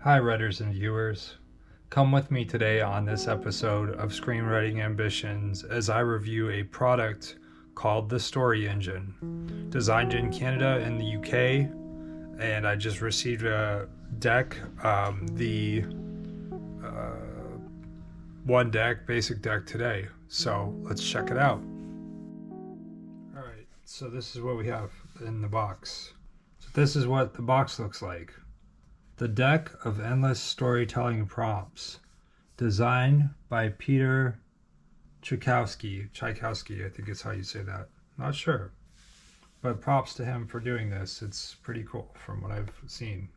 Hi, writers and viewers. Come with me today on this episode of Screenwriting Ambitions as I review a product called the Story Engine, designed in Canada and the UK, and I just received a deck, the one deck, basic deck today. So let's check it out. Alright, so this is what we have in the box. So this is what the box looks like. The Deck of Endless Storytelling Prompts, designed by Peter Tchaikovsky, I think is how you say that. Not sure. But props to him for doing this. It's pretty cool from what I've seen.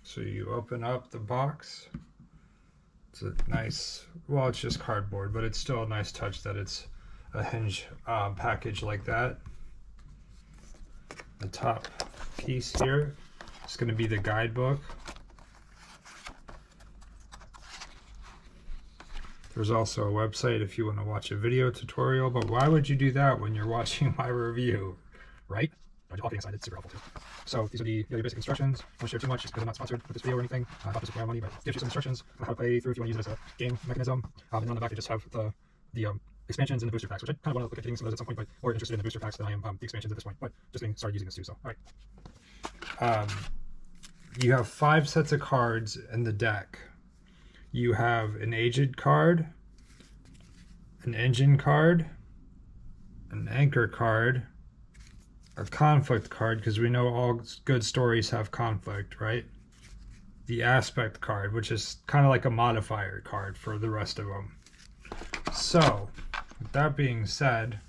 So you open up the box. It's a nice, well, it's just cardboard, but it's still a nice touch that it's a hinge package like that. The top piece here. It's going to be the guidebook. There's also a website if you want to watch a video tutorial, but why would you do that when you're watching my review, right? All things aside, it's super helpful too. So these are the basic instructions. I won't share too much just because I'm not sponsored with this video or anything. Not to supply money, but it gives you some instructions on how to play through if you want to use it as a game mechanism. And then on the back they just have the expansions and the booster packs, which I kind of want to look at getting some of those at some point, but more interested in the booster packs than I am the expansions at this point. But just getting started using this too. So all right. You have 5 sets of cards in the deck. You have an agent card, an engine card, an anchor card, a conflict card, because we know all good stories have conflict, right? The aspect card, which is kind of like a modifier card for the rest of them. So, with that being said,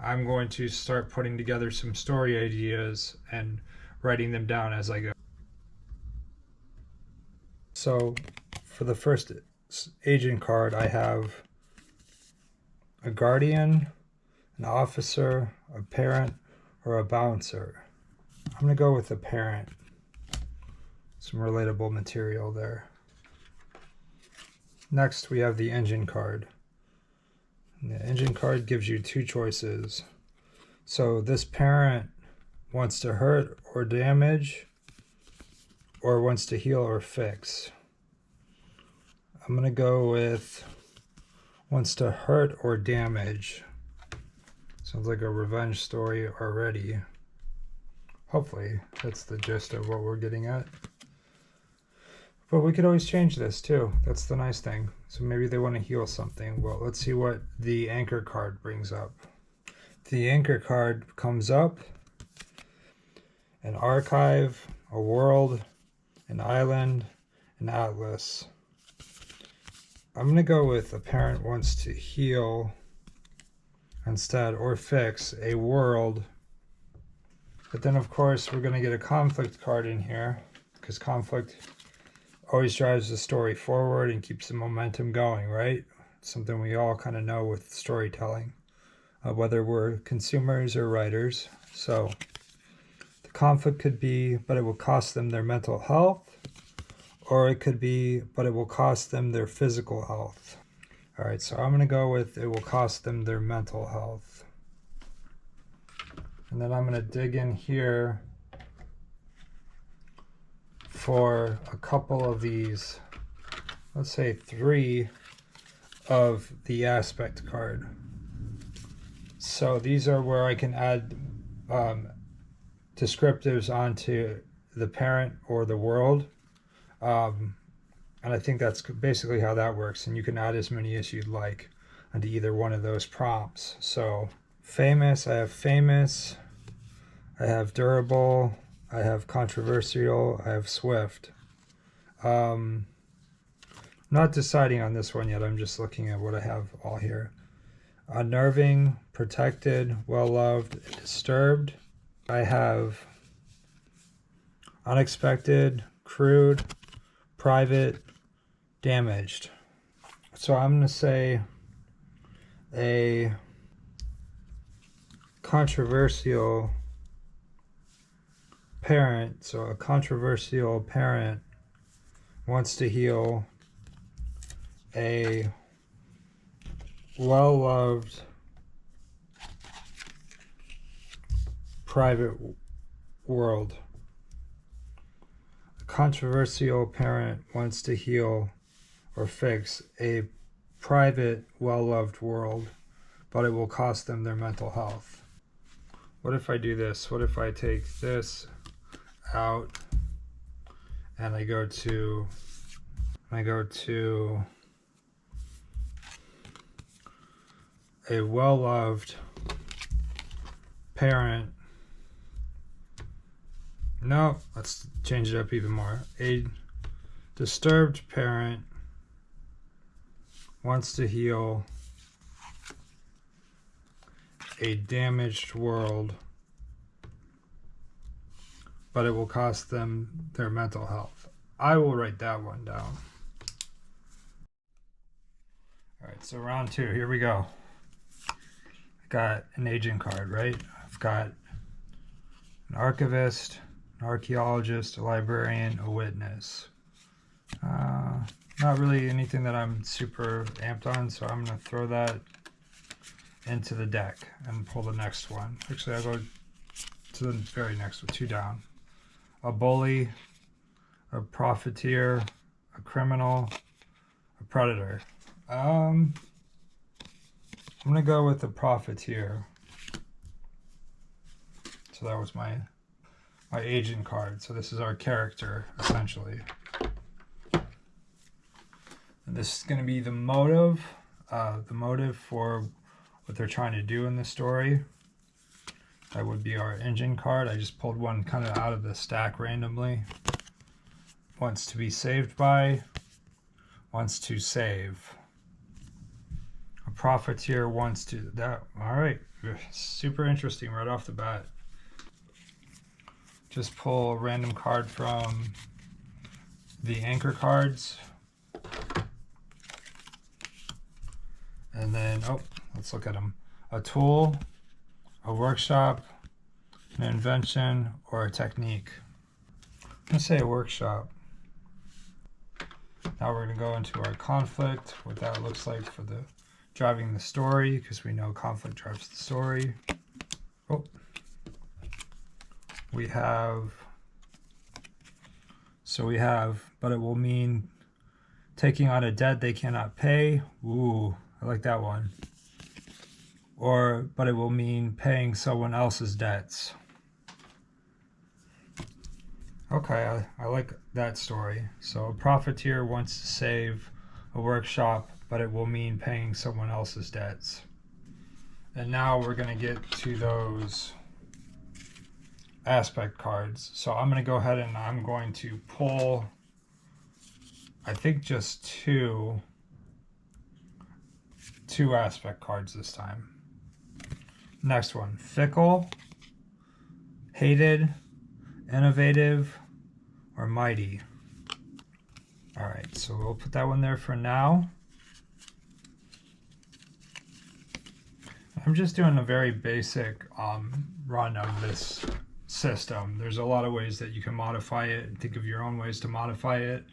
I'm going to start putting together some story ideas and writing them down as I go. So for the first agent card, I have a guardian, an officer, a parent, or a bouncer. I'm going to go with a parent. Some relatable material there. Next, we have the engine card. And the engine card gives you 2 choices. So this parent wants to hurt or damage, or wants to heal or fix. I'm going to go with wants to hurt or damage. Sounds like a revenge story already. Hopefully that's the gist of what we're getting at. But we could always change this too. That's the nice thing. So maybe they want to heal something. Well, let's see what the anchor card brings up. The anchor card comes up an archive, a world, an island, an atlas. I'm going to go with a parent wants to heal instead, or fix a world. But then of course we're going to get a conflict card in here, because conflict always drives the story forward and keeps the momentum going, right? It's something we all kind of know with storytelling, whether we're consumers or writers. So the conflict could be, but it will cost them their mental health. Or it could be, but it will cost them their physical health. All right, so I'm going to go with it will cost them their mental health. And then I'm going to dig in here for a couple of these, let's say 3 of the aspect card. So these are where I can add descriptives onto the parent or the world. And I think that's basically how that works, and you can add as many as you'd like onto either one of those prompts. So famous, I have durable, I have controversial, I have swift. Not deciding on this one yet, I'm just looking at what I have all here. Unnerving, protected, well-loved, disturbed. I have unexpected, crude, private, damaged. So I'm going to say a controversial parent. So a controversial parent wants to heal a well-loved private world. controversial parent wants to heal or fix a private, well-loved world, but it will cost them their mental health. What if I do this? What if I take this out and I go to a well-loved parent. No, let's change it up even more. A disturbed parent wants to heal a damaged world, but it will cost them their mental health. I will write that one down. All right, so round 2, here we go. I got an agent card, right? I've got an archivist, an archaeologist, a librarian, a witness. Not really anything that I'm super amped on, so I'm going to throw that into the deck and pull the next one. Actually, I'll go to the very next one, 2 down. A bully, a profiteer, a criminal, a predator. I'm going to go with the profiteer. So that was my agent card. So this is our character, essentially. And this is going to be the motive for what they're trying to do in the story. That would be our engine card. I just pulled one kind of out of the stack randomly. Wants to be saved by, wants to save. A profiteer wants to, that, all right, super interesting right off the bat. Just pull a random card from the anchor cards. And then, oh, let's look at them. A tool, a workshop, an invention, or a technique. I'm going to say a workshop. Now we're going to go into our conflict, what that looks like for the driving the story, because we know conflict drives the story. Oh, we have, but it will mean taking on a debt they cannot pay. Ooh, I like that one. But it will mean paying someone else's debts. Okay, I like that story. So a profiteer wants to save a workshop, but it will mean paying someone else's debts. And now we're going to get to those aspect cards. So I'm going to go ahead and I'm going to pull, I think, just two aspect cards this time. Next one, fickle, hated, innovative, or mighty. All right, so we'll put that one there for now. I'm just doing a very basic run of this system. There's a lot of ways that you can modify it and think of your own ways to modify it.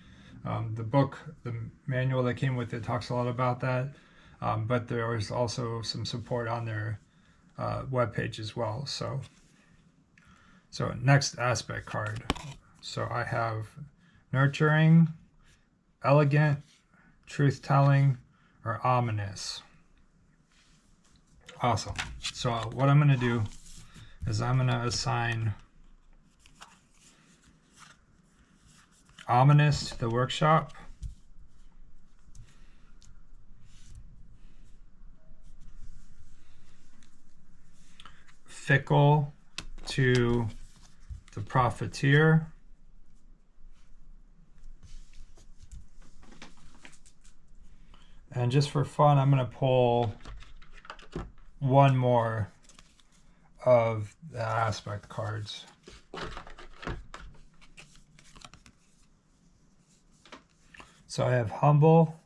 The book, the manual that came with it talks a lot about that, but there is also some support on their webpage as well. So next aspect card. So I have nurturing, elegant, truth-telling, or ominous. Awesome. So what I'm going to do is I'm going to assign ominous to the workshop. Fickle to the profiteer. And just for fun, I'm going to pull one more of the aspect cards. So I have humble,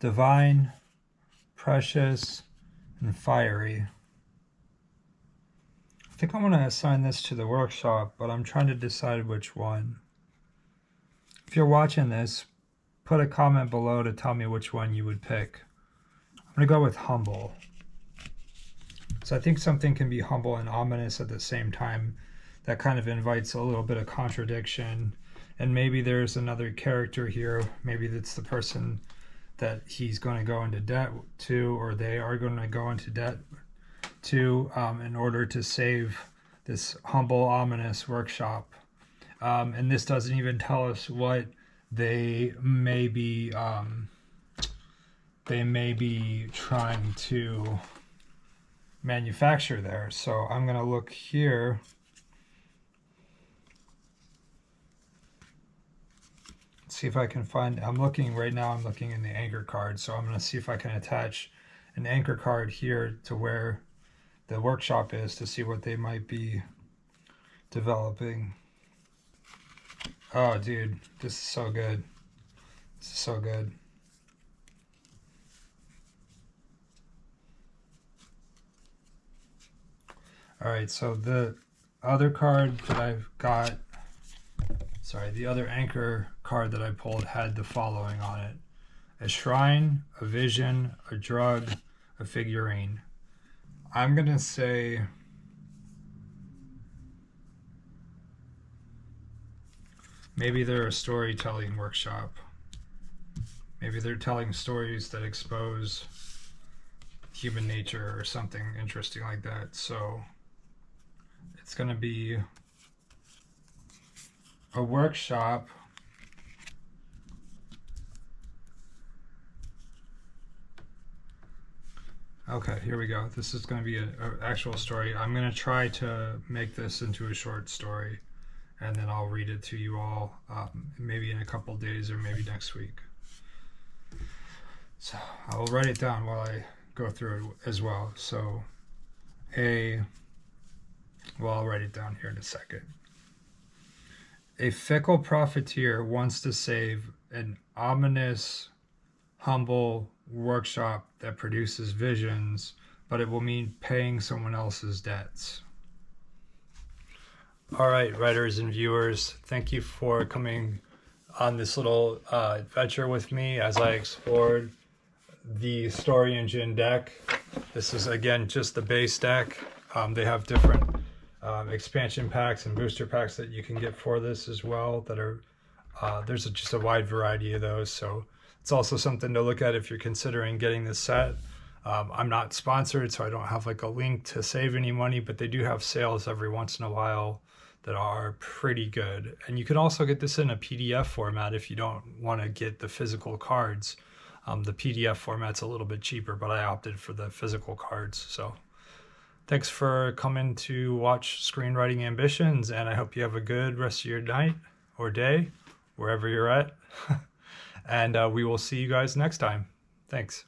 divine, precious, and fiery. I think I'm going to assign this to the workshop, but I'm trying to decide which one. If you're watching this, put a comment below to tell me which one you would pick. I'm going to go with humble. So I think something can be humble and ominous at the same time. that kind of invites a little bit of contradiction. And maybe there's another character here. Maybe that's the person that he's going to go into debt to, or they are going to go into debt to, in order to save this humble, ominous workshop. And this doesn't even tell us what they may be trying to manufacture there. So I'm going to look here. See if I can find, I'm looking in the anchor card, so I'm going to see if I can attach an anchor card here to where the workshop is to see what they might be developing. Oh dude, this is so good. This is so good. Alright, so the other card that I've got, the other anchor card that I pulled had the following on it: a shrine, a vision, a drug, a figurine. I'm going to say maybe they're a storytelling workshop. Maybe they're telling stories that expose human nature or something interesting like that. So it's going to be a workshop Okay, here we go. This is going to be an actual story. I'm going to try to make this into a short story, and then I'll read it to you all maybe in a couple days or maybe next week. So I'll write it down while I go through it as well. So I'll write it down here in a second. A fickle profiteer wants to save an ominous, humble workshop that produces visions, but it will mean paying someone else's debts. All right, writers and viewers, thank you for coming on this little adventure with me as I explored the Story Engine deck. This is, again, just the base deck. They have different expansion packs and booster packs that you can get for this as well that are there's just a wide variety of those, so it's also something to look at if you're considering getting this set. I'm not sponsored, so I don't have like a link to save any money, but they do have sales every once in a while that are pretty good. And you can also get this in a PDF format if you don't want to get the physical cards. The PDF format's a little bit cheaper, but I opted for the physical cards. So thanks for coming to watch Screenwriting Ambitions, and I hope you have a good rest of your night or day, wherever you're at. And we will see you guys next time. Thanks.